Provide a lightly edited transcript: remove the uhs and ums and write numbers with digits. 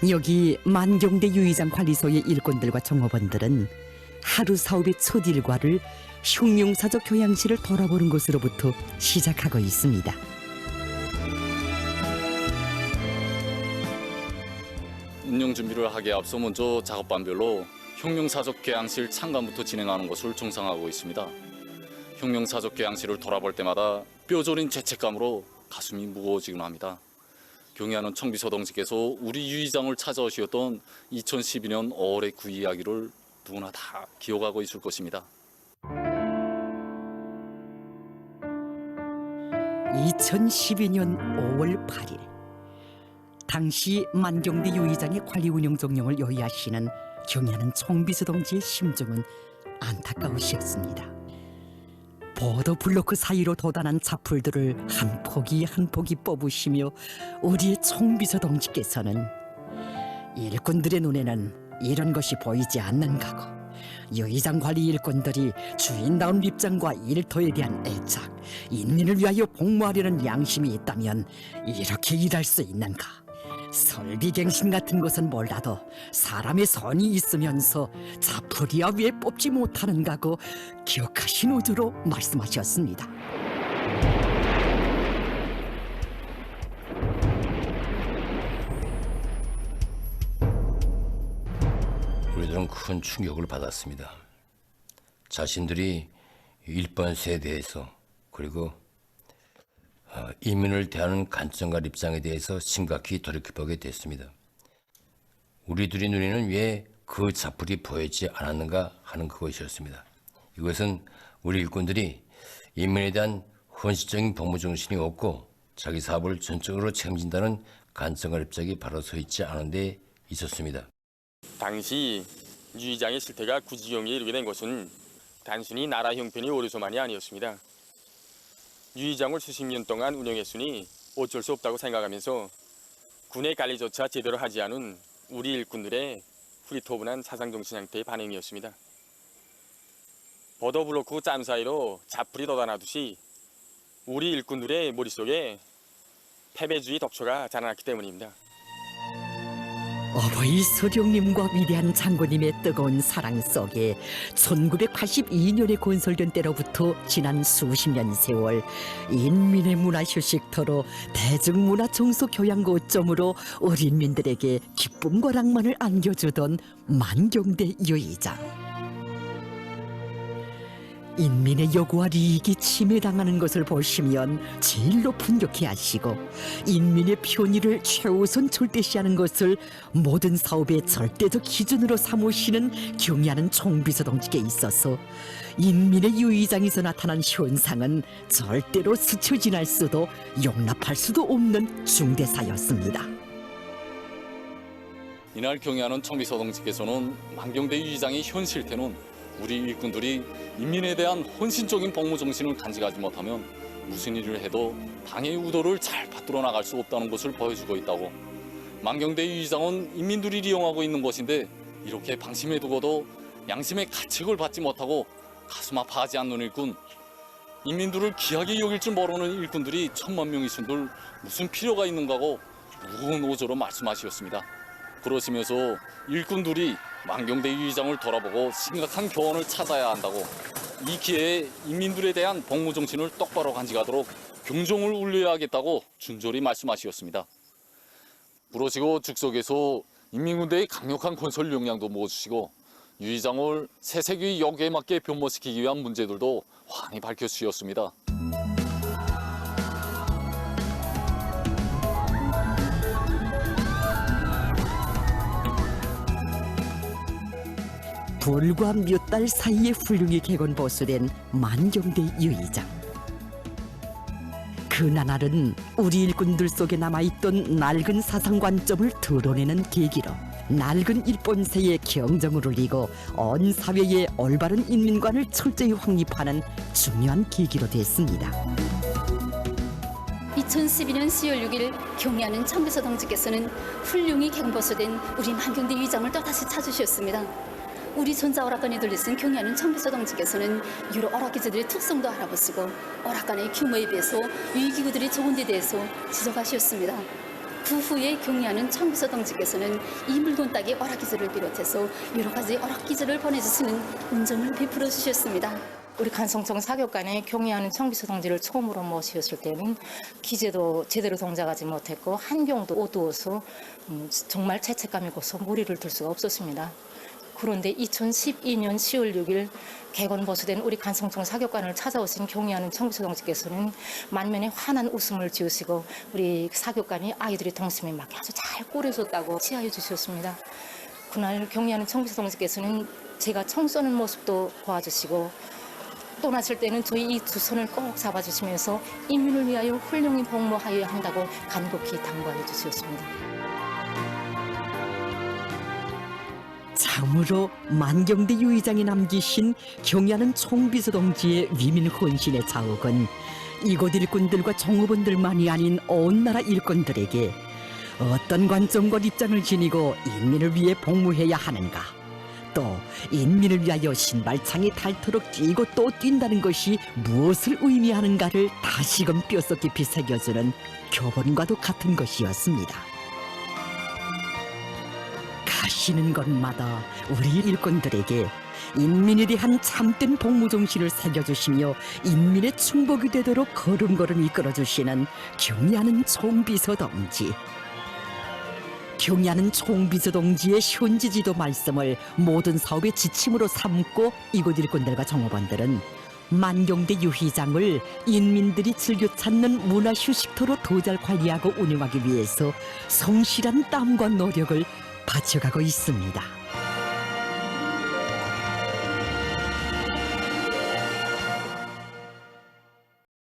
여기 만경대 유의장 관리소의 일꾼들과 종업원들은 하루 사업의 첫 일과를 흉룡사적 교양실을 돌아보는 것으로부터 시작하고 있습니다. 운영 준비를 하기에 앞서 먼저 작업반별로 흉룡사적 교양실 참관부터 진행하는 것을 정상하고 있습니다. 흉룡사적 교양실을 돌아볼 때마다 뼈저린 죄책감으로 가슴이 무거워지곤 합니다. 경의하는 청비서동지께서 우리 유의장을 찾아오셨던 2012년 5월의 그 이야기를 누구나 다 기억하고 있을 것입니다. 2012년 5월 8일 당시 만경대 유의장의 관리 운영 정령을 요의하시는 경의하는 청비서동지의 심정은 안타까우시었습니다. 보도블로크 사이로 돋아난 잡풀들을 한 포기 한 포기 뽑으시며 우리의 청비서동지께서는 일꾼들의 눈에는 이런 것이 보이지 않는가고 유의장 관리 일꾼들이 주인다운 입장과 일터에 대한 애착, 인민을 위하여 복무하려는 양심이 있다면 이렇게 일할 수 있는가? 설비갱신 같은 것은 몰라도 사람의 선이 있으면서 자풀이야 왜 뽑지 못하는가고 기억하신 어조로 말씀하셨습니다. 우리들은 큰 충격을 받았습니다. 자신들이 일본 세대에서 그리고 이민을 대하는 관점과 입장에 대해서 심각히 돌이켜보게 됐습니다. 우리들의 눈에는 왜 그 자풀이 보이지 않았는가 하는 그것이었습니다. 이것은 우리 일꾼들이 인민에 대한 헌신적인 복무정신이 없고 자기 사업을 전적으로 책임진다는 관점과 입장이 바로 서 있지 않은 데 있었습니다. 당시 유의장의 실태가 구지경에 이르게 된 것은 단순히 나라 형편이 어려서만이 아니었습니다. 유의장을 수십 년 동안 운영했으니 어쩔 수 없다고 생각하면서 군의 관리조차 제대로 하지 않은 우리 일꾼들의 후리토분한 사상정신 형태의 반응이었습니다. 보도블로크 짬 사이로 자풀이 돋아나듯이 우리 일꾼들의 머릿속에 패배주의 덕초가 자라났기 때문입니다. 어버이 서령님과 위대한 장군님의 뜨거운 사랑 속에 1982년에 건설된 때로부터 지난 수십 년 세월 인민의 문화 휴식터로 대중문화 정서 교양 거점으로 어린민들에게 기쁨과 낭만을 안겨주던 만경대 유의장. 인민의 요구와利益이 침해당하는 것을 보시면 제일 높은 격해하시고 인민의 편의를 최우선 절대시하는 것을 모든 사업의 절대적 기준으로 삼으시는 경의하는 청비서동지께 있어서 인민의 유의장에서 나타난 현상은 절대로 스쳐 지날 수도 용납할 수도 없는 중대사였습니다. 이날 경의하는 청비서동지께서는 만경대 유의장의 현 실태는 우리 일꾼들이 인민에 대한 헌신적인 복무 정신을 간직하지 못하면 무슨 일을 해도 당의 의도를 잘 받들어 나갈 수 없다는 것을 보여주고 있다고. 만경대 유의장은 인민들이 이용하고 있는 것인데 이렇게 방심해 두고도 양심의 가책을 받지 못하고 가슴 아파하지 않는 일꾼, 인민들을 귀하게 여길 줄 모르는 일꾼들이 1000만 명이신들 무슨 필요가 있는가고 무거운 어조로 말씀하셨습니다. 그러시면서 일꾼들이 만경대 유의장을 돌아보고 심각한 교훈을 찾아야 한다고, 이 기회에 인민들에 대한 복무 정신을 똑바로 간직하도록 경종을 울려야 하겠다고 준절히 말씀하셨습니다. 그러시고 즉석에서 인민군대의 강력한 건설 역량도 모아주시고 유의장을 새세기 역에 맞게 변모시키기 위한 문제들도 환히 밝혀주셨습니다. 불과 몇 달 사이에 훌륭히 개건보수된 만경대 유의장. 그 나날은 우리 일꾼들 속에 남아있던 낡은 사상관점을 드러내는 계기로 낡은 일본세의 경정을 울리고 온 사회의 올바른 인민관을 철저히 확립하는 중요한 계기로 됐습니다. 2012년 10월 6일 경의하는 청비서동지께서는 훌륭히 개건보수된 우리 만경대 유의장을 또다시 찾으셨습니다. 우리 전자 오락관에 들리신 경의하는 청비서동지께서는 유로 오락기지들의 특성도 알아보시고 오락관의 규모에 비해서 유의기구들이 적은 데 대해서 지적하셨습니다. 그 후에 경리하는 청비서 동지께서는 이 물건 따기 어락기절을 비롯해서 여러 가지 어락기절을 보내주시는 은총을 베풀어 주셨습니다. 우리 간성청 사격관에 경리하는 청비서 동지를 처음으로 모셨을 때는 기재도 제대로 동작하지 못했고 한경도 어두워서 정말 죄책감이 고서 무리를 들 수가 없었습니다. 그런데 2012년 10월 6일 개건 보수된 우리 간성청 사격관을 찾아오신 경리하는 청비서 동지께서는 만면에 환한 웃음을 지으시고 우리 사격관이 아이들의 동심에 맞게 아주 잘 꾸려줬다고 치하해 주셨습니다. 그날 경리하는 청비서 동지께서는 제가 총 쏘는 모습도 도와주시고 떠나실 때는 저희 이 두 손을 꼭 잡아주시면서 인민을 위하여 훌륭히 복무하여야 한다고 간곡히 당부해 주셨습니다. 참으로 만경대 유의장이 남기신 경야는 총비서 동지의 위민 헌신의 자욱은 이곳 일꾼들과 종업원들만이 아닌 온 나라 일꾼들에게 어떤 관점과 입장을 지니고 인민을 위해 복무해야 하는가, 또 인민을 위하여 신발창이 닳도록 뛰고 또 뛴다는 것이 무엇을 의미하는가를 다시금 뼛속 깊이 새겨주는 교본과도 같은 것이었습니다. 가시는 곳마다 우리 일꾼들에게 인민에 대한 참된 복무 정신을 새겨주시며 인민의 충복이 되도록 걸음걸음 이끌어주시는 경야는 총비서 동지. 경야는 총비서 동지의 현지지도 말씀을 모든 사업의 지침으로 삼고 이곳 일꾼들과 종업원들은 만경대 유희장을 인민들이 즐겨 찾는 문화휴식터로 더 잘 관리하고 운영하기 위해서 성실한 땀과 노력을 바쳐가고 있습니다.